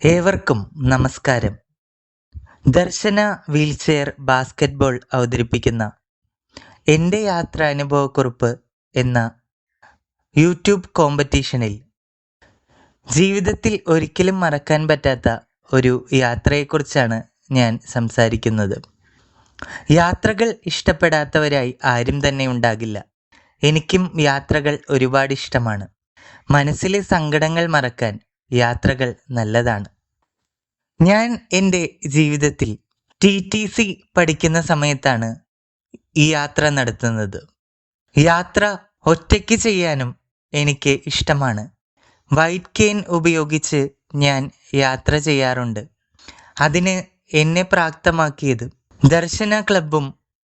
ഏവർക്കും നമസ്കാരം. ദർശന wheelchair basketball അവതരിപ്പിക്കുന്ന എൻ്റെ യാത്രാനുഭവക്കുറിപ്പ് എന്ന യൂട്യൂബ് കോമ്പറ്റീഷനിൽ ജീവിതത്തിൽ ഒരിക്കലും മറക്കാൻ പറ്റാത്ത ഒരു യാത്രയെക്കുറിച്ചാണ് ഞാൻ സംസാരിക്കുന്നത്. യാത്രകൾ ഇഷ്ടപ്പെടാത്തവരായി ആരും തന്നെ ഉണ്ടാകില്ല. എനിക്കും യാത്രകൾ ഒരുപാട് ഇഷ്ടമാണ്. മനസ്സിലെ സങ്കടങ്ങൾ മറക്കാൻ യാത്രകൾ നല്ലതാണ്. ഞാൻ എൻ്റെ ജീവിതത്തിൽ TTC പഠിക്കുന്ന സമയത്താണ് ഈ യാത്ര നടത്തുന്നത്. യാത്ര ഒറ്റയ്ക്ക് ചെയ്യാനും എനിക്ക് ഇഷ്ടമാണ്. വൈറ്റ് കെയിൻ ഉപയോഗിച്ച് ഞാൻ യാത്ര ചെയ്യാറുണ്ട്. അതിന് എന്നെ പ്രാപ്തമാക്കിയത് ദർശന ക്ലബും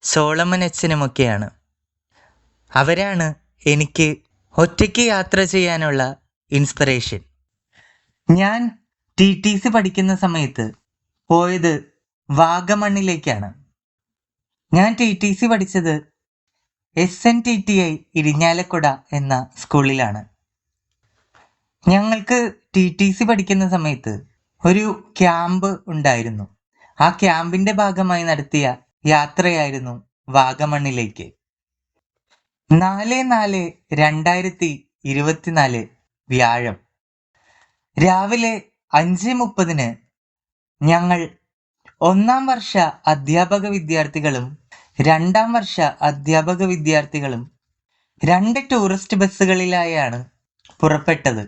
സോളമൻ അച്ഛനുമൊക്കെയാണ്. അവരാണ് എനിക്ക് ഒറ്റയ്ക്ക് യാത്ര ചെയ്യാനുള്ള ഇൻസ്പിറേഷൻ. ഞാൻ TTC പഠിക്കുന്ന സമയത്ത് പോയത് വാഗമണ്ണിലേക്കാണ്. ഞാൻ TTC പഠിച്ചത് SNTTI ഇരിഞ്ഞാലക്കുട എന്ന സ്കൂളിലാണ്. ഞങ്ങൾക്ക് TTC പഠിക്കുന്ന സമയത്ത് ഒരു ക്യാമ്പ് ഉണ്ടായിരുന്നു. ആ ക്യാമ്പിൻ്റെ ഭാഗമായി നടത്തിയ യാത്രയായിരുന്നു വാഗമണ്ണിലേക്ക്. 4/4/2024 വ്യാഴം രാവിലെ 5:30 ഞങ്ങൾ 1ാം വർഷ അധ്യാപക വിദ്യാർത്ഥികളും 2ാം വർഷ അധ്യാപക വിദ്യാർത്ഥികളും 2 ടൂറിസ്റ്റ് ബസ്സുകളിലായാണ് പുറപ്പെട്ടത്.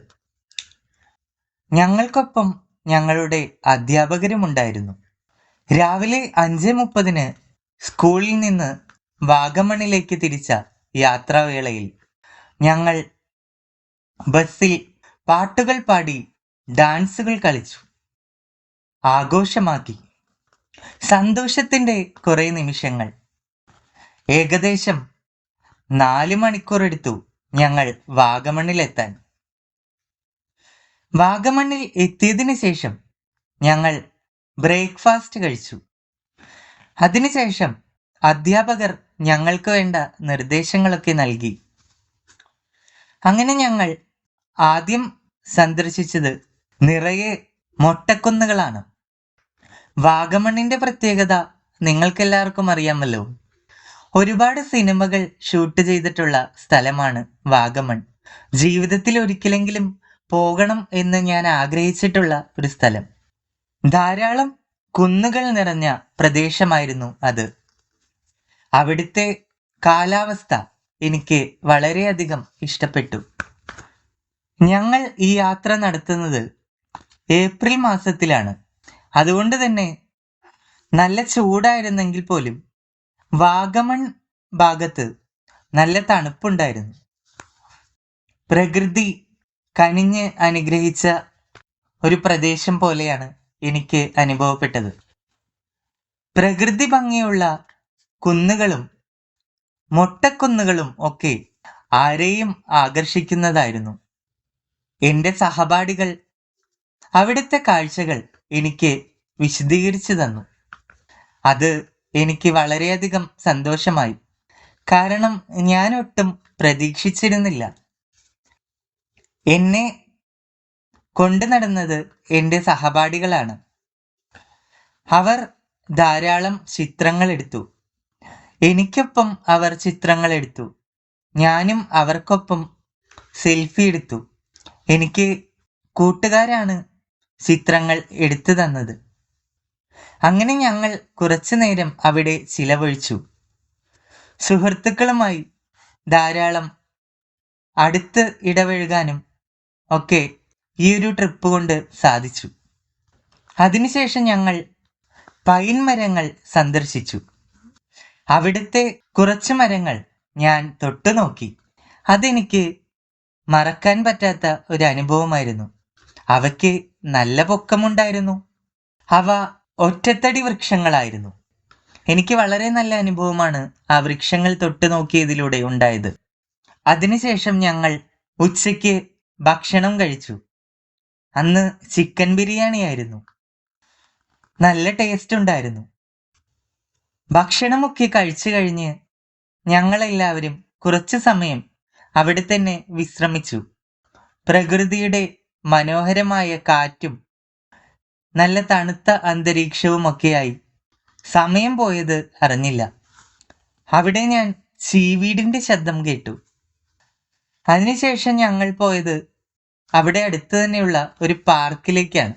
ഞങ്ങൾക്കൊപ്പം ഞങ്ങളുടെ അധ്യാപകരുമുണ്ടായിരുന്നു. രാവിലെ 5:30 സ്കൂളിൽ നിന്ന് വാഗമണ്ണിലേക്ക് തിരിച്ച യാത്രാവേളയിൽ ഞങ്ങൾ ബസ്സിൽ പാട്ടുകൾ പാടി ഡാൻസുകൾ കളിച്ചു, ആഘോഷമാക്കി. സന്തോഷത്തിൻ്റെ കുറേ നിമിഷങ്ങൾ. ഏകദേശം 4 മണിക്കൂർ എടുത്തു ഞങ്ങൾ വാഗമണ്ണിലെത്താൻ. വാഗമണ്ണിൽ എത്തിയതിന് ശേഷം ഞങ്ങൾ ബ്രേക്ക്ഫാസ്റ്റ് കഴിച്ചു. അതിനുശേഷം അധ്യാപകർ ഞങ്ങൾക്ക് വേണ്ട നിർദ്ദേശങ്ങളൊക്കെ നൽകി. അങ്ങനെ ഞങ്ങൾ ആദ്യം സന്ദർശിച്ചത് നിറയെ മൊട്ടക്കുന്നുകളാണ്. വാഗമണ്ണിൻ്റെ പ്രത്യേകത നിങ്ങൾക്കെല്ലാവർക്കും അറിയാമല്ലോ. ഒരുപാട് സിനിമകൾ ഷൂട്ട് ചെയ്തിട്ടുള്ള സ്ഥലമാണ് വാഗമൺ. ജീവിതത്തിൽ ഒരിക്കലെങ്കിലും പോകണം എന്ന് ഞാൻ ആഗ്രഹിച്ചിട്ടുള്ള ഒരു സ്ഥലം. ധാരാളം കുന്നുകൾ നിറഞ്ഞ പ്രദേശമായിരുന്നു അത്. അവിടുത്തെ കാലാവസ്ഥ എനിക്ക് വളരെയധികം ഇഷ്ടപ്പെട്ടു. ഞങ്ങൾ ഈ യാത്ര നടത്തുന്നത് ഏപ്രിൽ മാസത്തിലാണ്. അതുകൊണ്ട് തന്നെ നല്ല ചൂടായിരുന്നെങ്കിൽ പോലും വാഗമൺ ഭാഗത്ത് നല്ല തണുപ്പുണ്ടായിരുന്നു. പ്രകൃതി കനിഞ്ഞ് അനുഗ്രഹിച്ച ഒരു പ്രദേശം പോലെയാണ് എനിക്ക് അനുഭവപ്പെട്ടത്. പ്രകൃതി ഭംഗിയുള്ള കുന്നുകളും മൊട്ടക്കുന്നുകളും ഒക്കെ ആരെയും ആകർഷിക്കുന്നതായിരുന്നു. എൻ്റെ സഹപാഠികൾ അവിടുത്തെ കാഴ്ചകൾ എനിക്ക് വിശദീകരിച്ചു തന്നു. അത് എനിക്ക് വളരെയധികം സന്തോഷമായി. കാരണം ഞാൻ ഒട്ടും പ്രതീക്ഷിച്ചിരുന്നില്ല. എന്നെ കൊണ്ടു നടന്നത് എൻ്റെ സഹപാഠികളാണ്. അവർ ധാരാളം ചിത്രങ്ങൾ എടുത്തു. എനിക്കൊപ്പം അവർ ചിത്രങ്ങൾ എടുത്തു. ഞാനും അവർക്കൊപ്പം സെൽഫി എടുത്തു. എനിക്ക് കൂട്ടുകാരാണ് ചിത്രങ്ങൾ എടുത്തു തന്നത്. അങ്ങനെ ഞങ്ങൾ കുറച്ചു നേരം അവിടെ ചിലവഴിച്ചു. സുഹൃത്തുക്കളുമായി ധാരാളം അടുത്ത് ഇടപഴകാനും ഒക്കെ ഈ ഒരു ട്രിപ്പ് കൊണ്ട് സാധിച്ചു. അതിനുശേഷം ഞങ്ങൾ പൈൻ മരങ്ങൾ സന്ദർശിച്ചു. അവിടുത്തെ കുറച്ച് മരങ്ങൾ ഞാൻ തൊട്ടു നോക്കി. അതെനിക്ക് മറക്കാൻ പറ്റാത്ത ഒരു അനുഭവമായിരുന്നു. അവയ്ക്ക് നല്ല പൊക്കമുണ്ടായിരുന്നു. അവ ഒറ്റത്തടി വൃക്ഷങ്ങളായിരുന്നു. എനിക്ക് വളരെ നല്ല അനുഭവമാണ് ആ വൃക്ഷങ്ങൾ തൊട്ടു നോക്കിയതിലൂടെ ഉണ്ടായത്. അതിനുശേഷം ഞങ്ങൾ ഉച്ചയ്ക്ക് ഭക്ഷണം കഴിച്ചു. അന്ന് ചിക്കൻ ബിരിയാണി ആയിരുന്നു. നല്ല ടേസ്റ്റ് ഉണ്ടായിരുന്നു. ഭക്ഷണമൊക്കെ കഴിച്ചു കഴിഞ്ഞ് ഞങ്ങളെല്ലാവരും കുറച്ചു സമയം അവിടെ തന്നെ വിശ്രമിച്ചു. പ്രകൃതിയുടെ മനോഹരമായ കാറ്റും നല്ല തണുത്ത അന്തരീക്ഷവുമൊക്കെയായി സമയം പോയത് അറിഞ്ഞില്ല. അവിടെ ഞാൻ ചീവീടിന്റെ ശബ്ദം കേട്ടു. അതിനുശേഷം ഞങ്ങൾ പോയത് അവിടെ അടുത്ത് തന്നെയുള്ള ഒരു പാർക്കിലേക്കാണ്.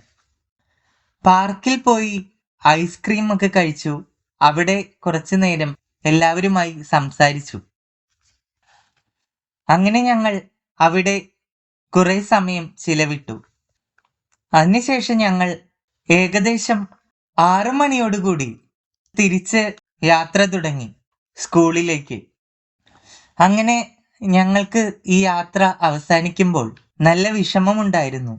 പാർക്കിൽ പോയി ഐസ്ക്രീം ഒക്കെ കഴിച്ചു. അവിടെ കുറച്ചു നേരം എല്ലാവരുമായി സംസാരിച്ചു. അങ്ങനെ ഞങ്ങൾ അവിടെ കുറെ സമയം ചിലവിട്ടു. അതിനുശേഷം ഞങ്ങൾ ഏകദേശം 6 മണിയോടുകൂടി തിരിച്ച് യാത്ര തുടങ്ങി സ്കൂളിലേക്ക്. അങ്ങനെ ഞങ്ങൾക്ക് ഈ യാത്ര അവസാനിക്കുമ്പോൾ നല്ല വിഷമമുണ്ടായിരുന്നു.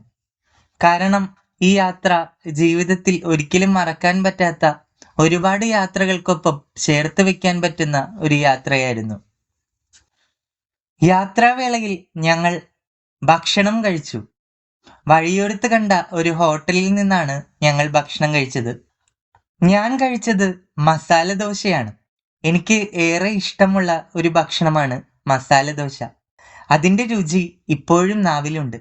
കാരണം ഈ യാത്ര ജീവിതത്തിൽ ഒരിക്കലും മറക്കാൻ പറ്റാത്ത ഒരുപാട് യാത്രകൾക്കൊപ്പം ചേർത്ത് വെക്കാൻ പറ്റുന്ന ഒരു യാത്രയായിരുന്നു. യാത്രാവേളയിൽ ഞങ്ങൾ ഭക്ഷണം കഴിച്ചു. വഴിയോരത്ത് കണ്ട ഒരു ഹോട്ടലിൽ നിന്നാണ് ഞങ്ങൾ ഭക്ഷണം കഴിച്ചത്. ഞാൻ കഴിച്ചത് മസാല ദോശയാണ്. എനിക്ക് ഏറെ ഇഷ്ടമുള്ള ഒരു ഭക്ഷണമാണ് മസാല ദോശ. അതിൻ്റെ രുചി ഇപ്പോഴും നാവിലുണ്ട്.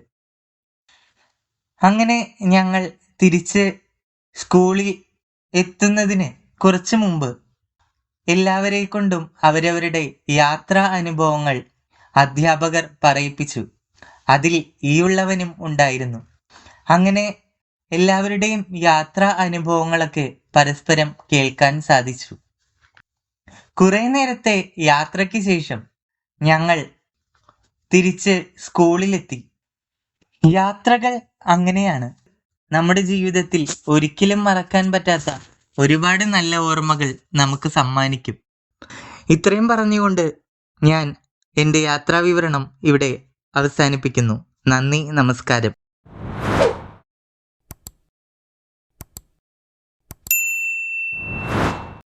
അങ്ങനെ ഞങ്ങൾ തിരിച്ച് സ്കൂളിൽ എത്തുന്നതിന് കുറച്ചു മുമ്പ് എല്ലാവരെ കൊണ്ടും അവരവരുടെ യാത്രാ അനുഭവങ്ങൾ അധ്യാപകർ പറയിപ്പിച്ചു. അതിൽ ഈയുള്ളവനും ഉണ്ടായിരുന്നു. അങ്ങനെ എല്ലാവരുടെയും യാത്രാ അനുഭവങ്ങളൊക്കെ പരസ്പരം കേൾക്കാൻ സാധിച്ചു. കുറെ നേരത്തെ യാത്രയ്ക്ക് ശേഷം ഞങ്ങൾ തിരിച്ച് സ്കൂളിലെത്തി. യാത്രകൾ അങ്ങനെയാണ്. നമ്മുടെ ജീവിതത്തിൽ ഒരിക്കലും മറക്കാൻ പറ്റാത്ത ഒരുപാട് നല്ല ഓർമ്മകൾ നമുക്ക് സമ്മാനിക്കും. ഇത്രയും പറഞ്ഞുകൊണ്ട് ഞാൻ എൻ്റെ യാത്രാ വിവരണം ഇവിടെ അവസാനിപ്പിക്കുന്നു. നന്ദി, നമസ്കാരം.